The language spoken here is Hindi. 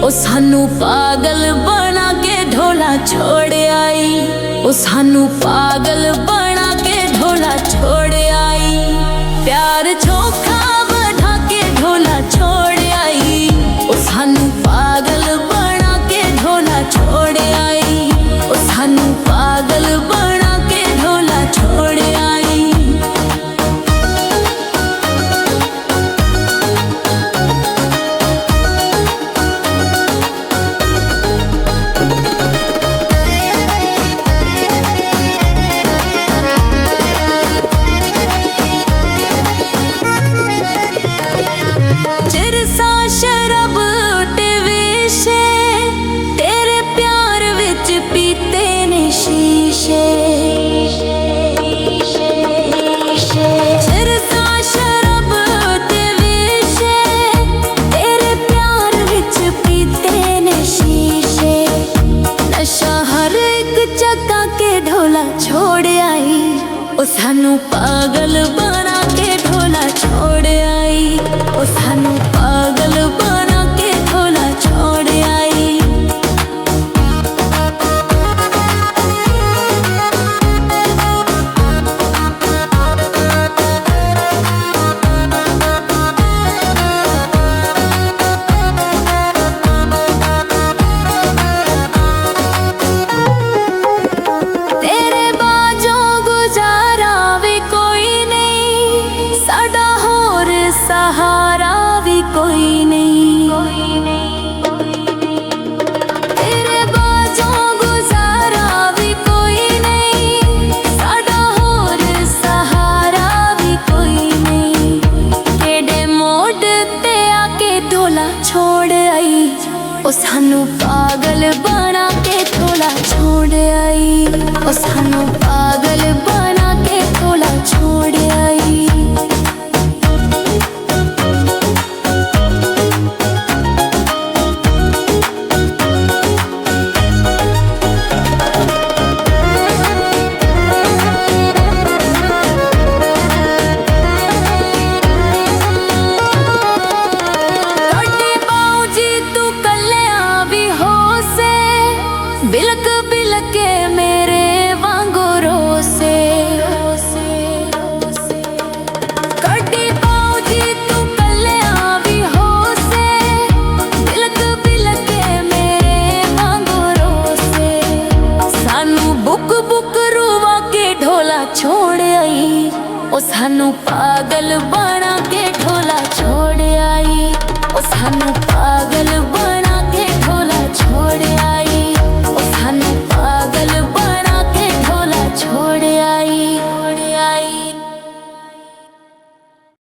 ओ सानू पागल बना के ढोला छोड़ आई, ओ सानू पागल बना के ढोला छोड़ आई। प्यार चोखा बढ़ा के ढोला छोड़ आई, ओ सानू पागल बना के ढोला छोड़ आई, ओ सानू पागल बना के ढोला छोड़ आई। शराब टिविशे तेरे प्यार विच पीते ने शीशे, चिरसा शराब टिविशे तेरे प्यार विच पीते ने शीशे। नशा हर एक जगह के ढोला छोड़ आई, ओ सानू पागल बना के ढोला छोड़ आई, ओ सानू पागल बना के ढोला छोड़ आई। तेरे बाजों गुजारा भी कोई नहीं, साडा होर सहारा भी कोई नहीं, तेरे बाजों गुजारा भी कोई नहीं, साडा होर सहारा भी कोई नहीं। केडे मोड़ ते आके ढोला छोड़ आई, ओ सानू पागल बना के ढोला छोड़ आई, ओ सानू पागल बना के ढोला छोड़ आई। बिलक बिलके मेरे वांगू रोसे, कड्डी पाओ जी तू कल्ले आवी होसे, बिलक बिलके मेरे वांगू रोसे। सानू बुक बुक रुवा के ढोला छोड़ आई, ओ सानू पागल बना के ढोला छोड़ आई।